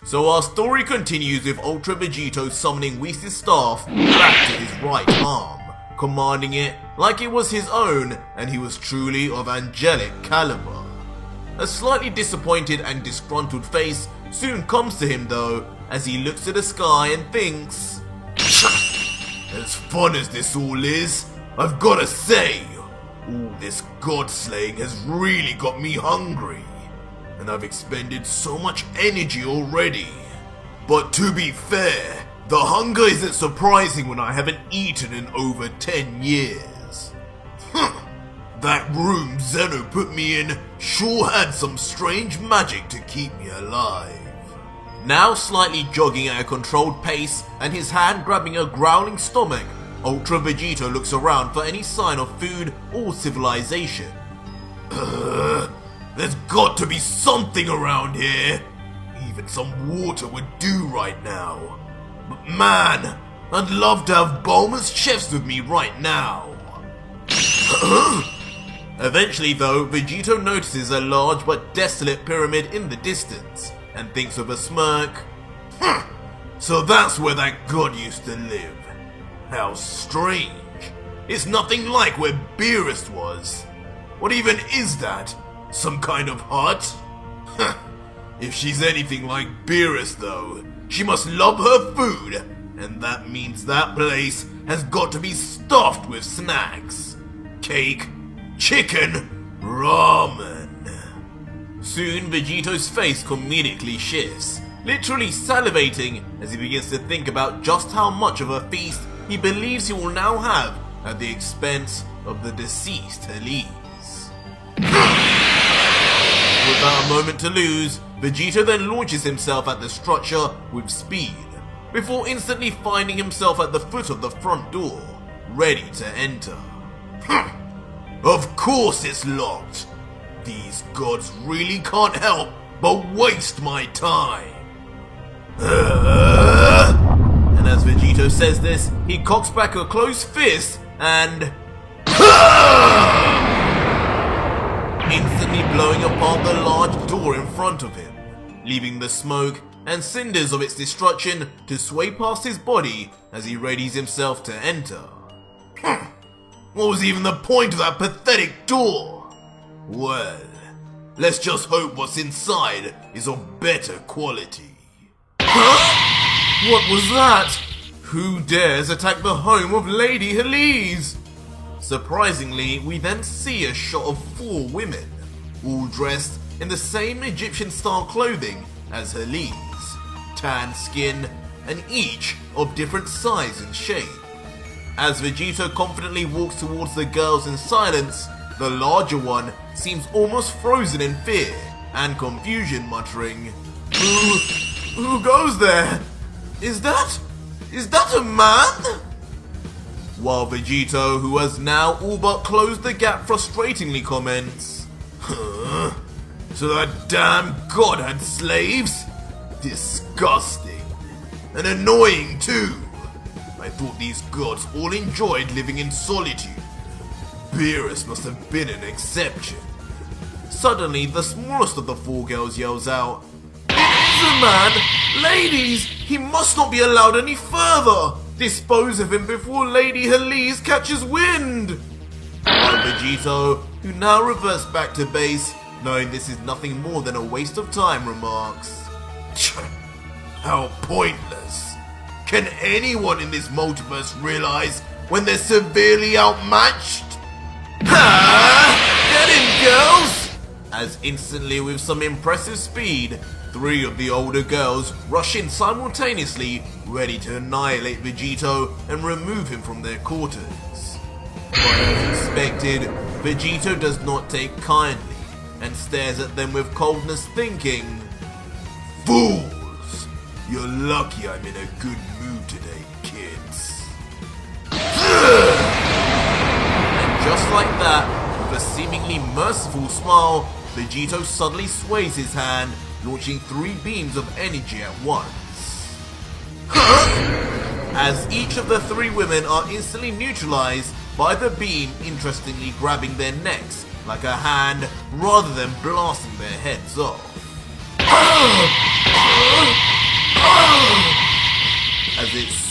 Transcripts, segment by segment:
So our story continues with Ultra Vegito summoning Whis' staff back to his right arm, commanding it like it was his own and he was truly of angelic caliber. A slightly disappointed and disgruntled face soon comes to him though, as he looks to the sky and thinks, as fun as this all is, I've gotta say, all this god slaying has really got me hungry. And I've expended so much energy already. But to be fair, the hunger isn't surprising when I haven't eaten in over 10 years. That room Zeno put me in sure had some strange magic to keep me alive. Now slightly jogging at a controlled pace and his hand grabbing a growling stomach, Ultra Vegito looks around for any sign of food or civilization. There's got to be something around here. Even some water would do right now. But man, I'd love to have Bulma's chefs with me right now. Eventually though, Vegito notices a large but desolate pyramid in the distance and thinks with a smirk, so that's where that god used to live. How strange. It's nothing like where Beerus was. What even is that? Some kind of hut? If she's anything like Beerus though, she must love her food, and that means that place has got to be stuffed with snacks. Cake, chicken, ramen. Soon Vegito's face comedically shifts, literally salivating as he begins to think about just how much of a feast he believes he will now have at the expense of the deceased Heles. Without a moment to lose, Vegito then launches himself at the structure with speed, before instantly finding himself at the foot of the front door, ready to enter. Of course it's locked! These gods really can't help but waste my time! And as Vegito says this, he cocks back a closed fist and... instantly blowing apart the large door in front of him, leaving the smoke and cinders of its destruction to sway past his body as he readies himself to enter. What was even the point of that pathetic door? Well, let's just hope what's inside is of better quality. Huh? What was that? Who dares attack the home of Lady Heles? Surprisingly, we then see a shot of 4 women, all dressed in the same Egyptian-style clothing as Heles, tan skin, and each of different size and shape. As Vegito confidently walks towards the girls in silence, the larger one seems almost frozen in fear and confusion, muttering, Who goes there? Is that a man? While Vegito, who has now all but closed the gap, frustratingly comments, So that damn god had slaves? Disgusting. And annoying too. I thought these gods all enjoyed living in solitude. Beerus must have been an exception. Suddenly, the smallest of the 4 girls yells out, It is a man! Ladies! He must not be allowed any further! Dispose of him before Lady Heles catches wind! While Vegito, who now reverts back to base, knowing this is nothing more than a waste of time, remarks, How pointless! Can anyone in this multiverse realize when they're severely outmatched? Get in, girls! As instantly, with some impressive speed, 3 of the older girls rush in simultaneously, ready to annihilate Vegito and remove him from their quarters. But as expected, Vegito does not take kindly and stares at them with coldness, thinking, Fools! You're lucky I'm in a good mood today, kids. And just like that, with a seemingly merciful smile, Vegito suddenly sways his hand, launching 3 beams of energy at once. As each of the 3 women are instantly neutralized by the beam, interestingly grabbing their necks like a hand rather than blasting their heads off.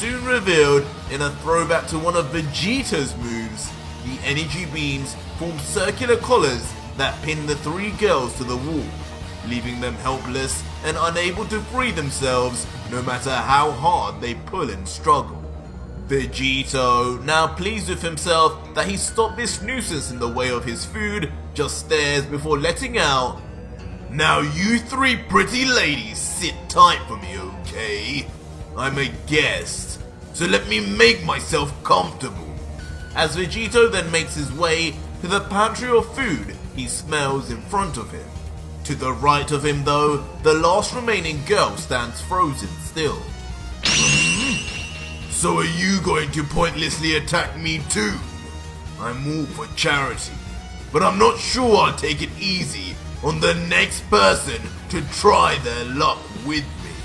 soon revealed in a throwback to one of Vegito's moves. The energy beams form circular collars that pin the three girls to the wall, leaving them helpless and unable to free themselves no matter how hard they pull and struggle. Vegito, now pleased with himself that he stopped this nuisance in the way of his food, just stares before letting out, "Now you three pretty ladies sit tight for me, okay? I'm a guest, so let me make myself comfortable." As Vegito then makes his way to the pantry of food he smells in front of him. To the right of him though, the last remaining girl stands frozen still. "So are you going to pointlessly attack me too? I'm all for charity, but I'm not sure I'll take it easy on the next person to try their luck with me."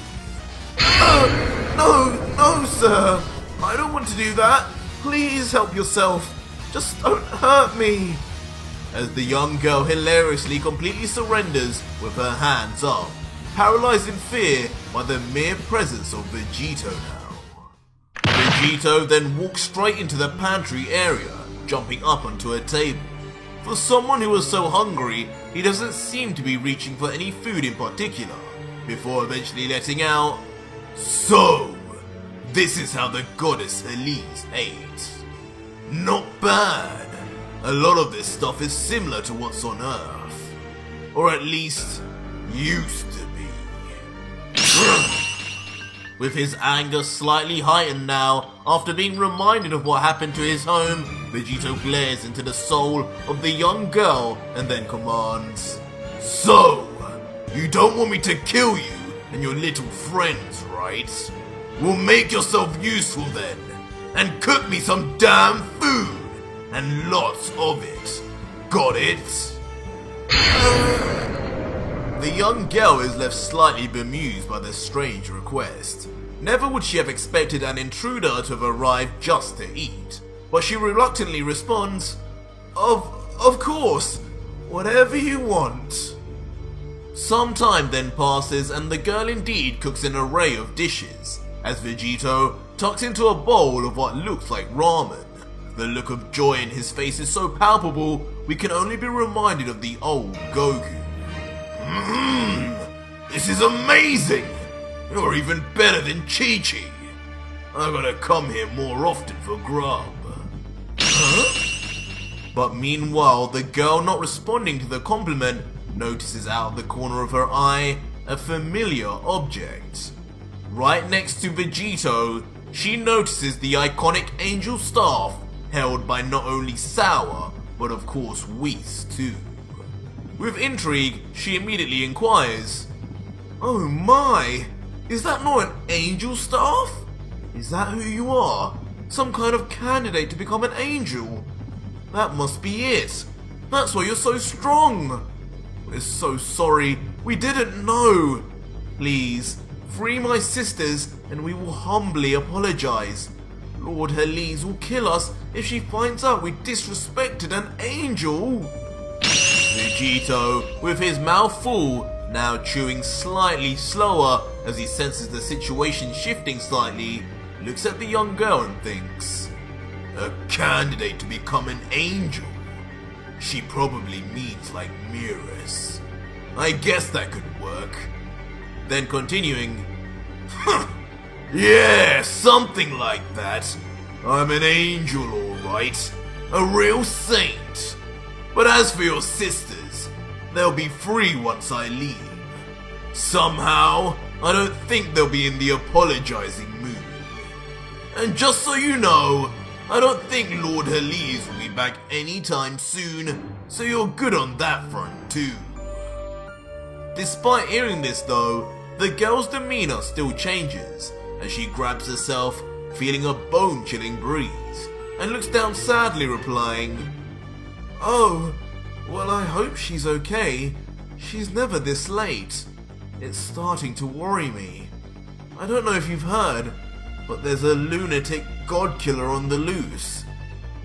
No, sir. I don't want to do that. Please help yourself. Just don't hurt me." As the young girl hilariously completely surrenders with her hands up, paralyzed in fear by the mere presence of Vegito now. Vegito then walks straight into the pantry area, jumping up onto a table. For someone who was so hungry, he doesn't seem to be reaching for any food in particular, before eventually letting out, "So, this is how the goddess Heles ate. Not bad. A lot of this stuff is similar to what's on Earth. Or at least, used to be." With his anger slightly heightened now, after being reminded of what happened to his home, Vegito glares into the soul of the young girl and then commands, "So, you don't want me to kill you and your little friends, right? Well, make yourself useful then, and cook me some damn food, and lots of it. Got it?" The young girl is left slightly bemused by the strange request. Never would she have expected an intruder to have arrived just to eat, but she reluctantly responds, Of course, whatever you want." Some time then passes and the girl indeed cooks an array of dishes, as Vegito tucks into a bowl of what looks like ramen. The look of joy in his face is so palpable, we can only be reminded of the old Goku. This is amazing! You're even better than Chi-Chi. I gotta come here more often for grub." But meanwhile, the girl not responding to the compliment notices out of the corner of her eye a familiar object. Right next to Vegito, she notices the iconic angel staff held by not only Sour, but of course Whis too. With intrigue, she immediately inquires, "Oh my, is that not an angel staff? Is that who you are? Some kind of candidate to become an angel? That must be it. That's why you're so strong. We're so sorry, we didn't know. Please, free my sisters and we will humbly apologize. Lord Heles will kill us if she finds out we disrespected an angel." Vegito, with his mouth full, now chewing slightly slower as he senses the situation shifting slightly, looks at the young girl and thinks, "A candidate to become an angel? She probably means like Mirrors. I guess that could work." Then continuing, "Yeah, something like that. I'm an angel, alright. A real saint. But as for your sisters, they'll be free once I leave. Somehow, I don't think they'll be in the apologizing mood. And just so you know, I don't think Lord Heles will be back anytime soon, so you're good on that front too." Despite hearing this though, the girl's demeanor still changes as she grabs herself, feeling a bone-chilling breeze, and looks down sadly replying, "Oh, well I hope she's okay. She's never this late. It's starting to worry me. I don't know if you've heard, but there's a lunatic god killer on the loose.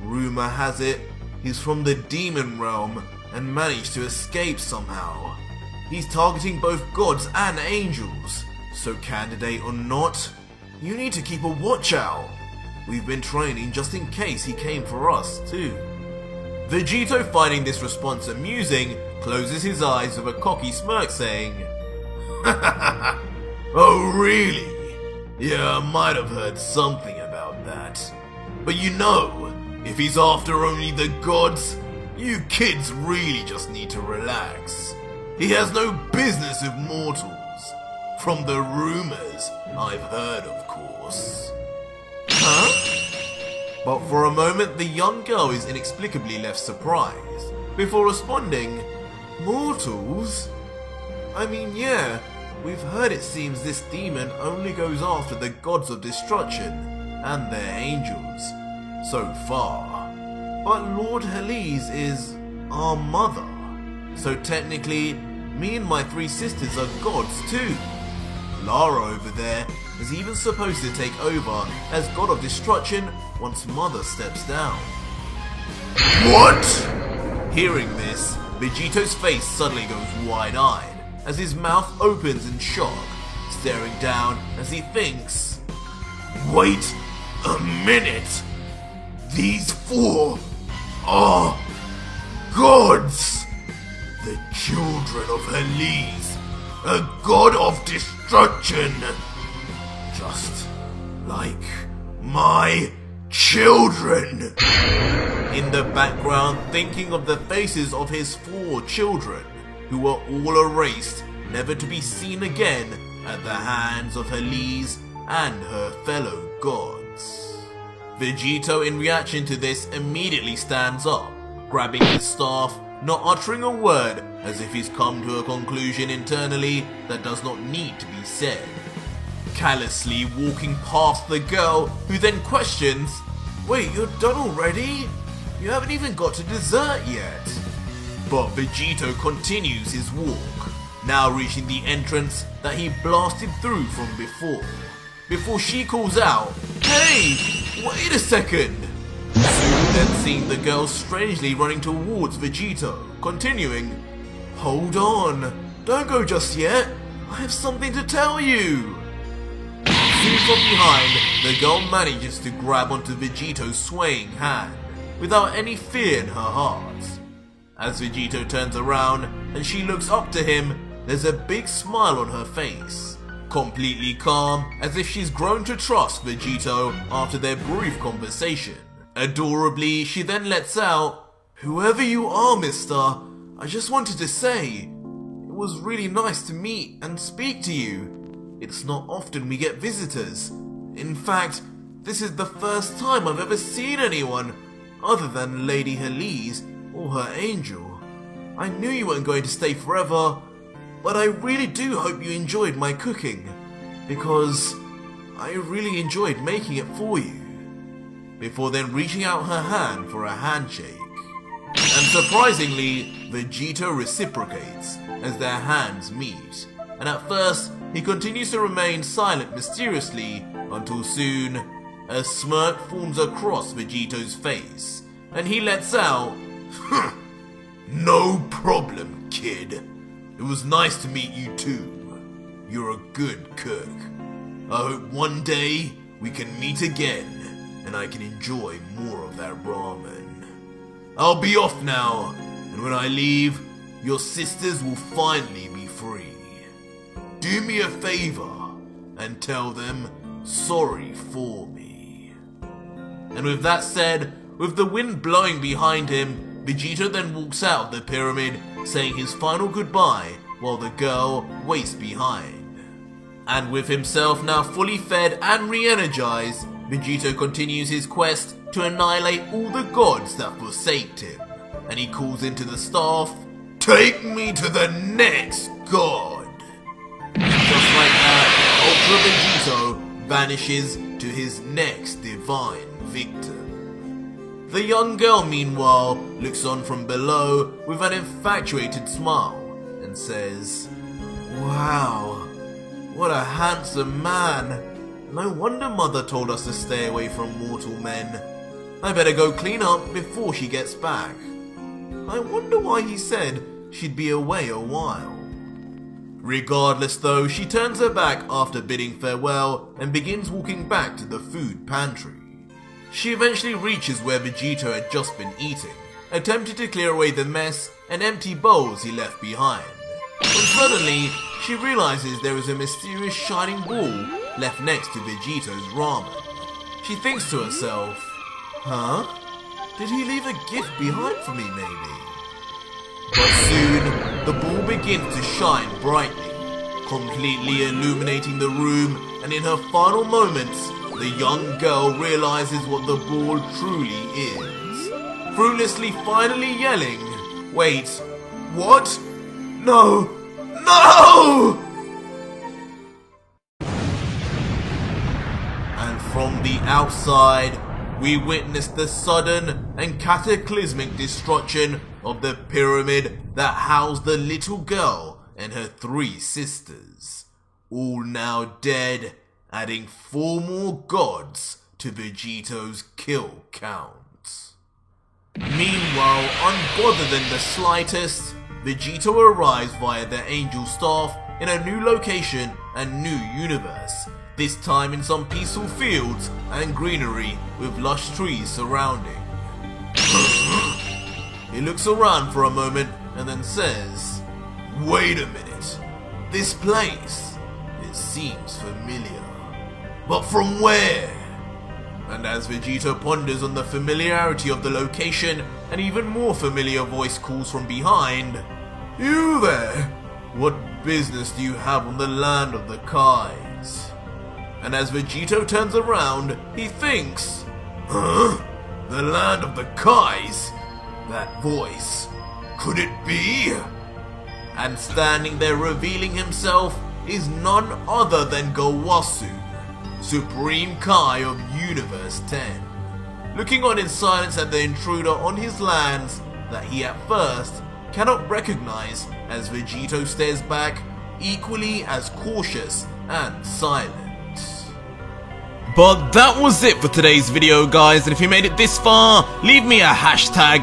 Rumor has it, he's from the demon realm and managed to escape somehow. He's targeting both gods and angels, so candidate or not, You need to keep a watch out. We've been training just in case he came for us too. Vegito, finding this response amusing, closes his eyes with a cocky smirk saying, Oh really? Yeah, I might have heard something about that. But you know, if he's after only the gods, you kids really just need to relax. He has no business with mortals. From the rumors I've heard, of course. Huh? But for a moment, the young girl is inexplicably left surprised, before responding, Mortals? I mean, yeah, we've heard it seems this demon only goes after the gods of destruction and their angels, so far. But Lord Heles is our mother, so technically, me and my 3 sisters are gods too. Lara over there is even supposed to take over as god of destruction once Mother steps down. What? Hearing this, Vegito's face suddenly goes wide-eyed as his mouth opens in shock, staring down as he thinks, Wait a minute! These 4 are gods! The children of Heles, a god of destruction! Just like my children! In the background, thinking of the faces of his 4 children, who were all erased, never to be seen again at the hands of Heles and her fellow gods. Vegito, in reaction to this, immediately stands up, grabbing his staff, not uttering a word, as if he's come to a conclusion internally that does not need to be said. Callously walking past the girl, who then questions, Wait, you're done already? You haven't even got to dessert yet. But Vegito continues his walk, now reaching the entrance that he blasted through from before she calls out, Hey, wait a second! Soon then seeing the girl strangely running towards Vegito, continuing, Hold on, don't go just yet, I have something to tell you! Soon from behind, the girl manages to grab onto Vegito's swaying hand, without any fear in her heart. As Vegito turns around and she looks up to him, there's a big smile on her face, completely calm, as if she's grown to trust Vegito after their brief conversation. Adorably, she then lets out, Whoever you are, mister, I just wanted to say, it was really nice to meet and speak to you. It's not often we get visitors. In fact, this is the first time I've ever seen anyone other than Lady Heles or her angel. I knew you weren't going to stay forever, but I really do hope you enjoyed my cooking, because I really enjoyed making it for you. Before then reaching out her hand for a handshake. And surprisingly, Vegito reciprocates as their hands meet, and at first he continues to remain silent mysteriously until soon a smirk forms across Vegito's face, and he lets out, No problem, kid. It was nice to meet you too. You're a good cook. I hope one day we can meet again and I can enjoy more of that ramen. I'll be off now, and when I leave, your sisters will finally be free. Do me a favor and tell them sorry for me. And with that said, with the wind blowing behind him, Vegito then walks out of the pyramid, saying his final goodbye while the girl waits behind. And with himself now fully fed and re-energized, Vegito continues his quest to annihilate all the gods that forsaked him, and he calls into the staff, Take me to the next god! And just like that, Ultra Vegito vanishes to his next divine victim. The young girl, meanwhile, looks on from below with an infatuated smile and says, Wow, what a handsome man! No wonder Mother told us to stay away from mortal men. I better go clean up before she gets back. I wonder why he said she'd be away a while. Regardless though, she turns her back after bidding farewell and begins walking back to the food pantry. She eventually reaches where Vegito had just been eating, attempting to clear away the mess and empty bowls he left behind. When suddenly, she realizes there is a mysterious shining ball left next to Vegito's ramen. She thinks to herself, huh? Did he leave a gift behind for me maybe? But soon, the ball begins to shine brightly, completely illuminating the room, and in her final moments, the young girl realizes what the ball truly is. Fruitlessly finally yelling, "Wait, what? No! No!" And from the outside, we witness the sudden and cataclysmic destruction of the pyramid that housed the little girl and her 3 sisters, all now dead, adding 4 more gods to Vegito's kill count. Meanwhile, unbothered in the slightest, Vegito arrives via the angel staff in a new location and new universe, this time in some peaceful fields and greenery with lush trees surrounding. He looks around for a moment and then says, "Wait a minute, this place, it seems familiar. But from where?" And as Vegito ponders on the familiarity of the location, an even more familiar voice calls from behind, "You there? What business do you have on the land of the Kais?" And as Vegito turns around, he thinks, "Huh? The land of the Kais? That voice, could it be?" And standing there revealing himself is none other than Gowasu, Supreme Kai of Universe 10, looking on in silence at the intruder on his lands that he at first cannot recognize as Vegito stares back, equally as cautious and silent. But that was it for today's video, guys, and if you made it this far, leave me a hashtag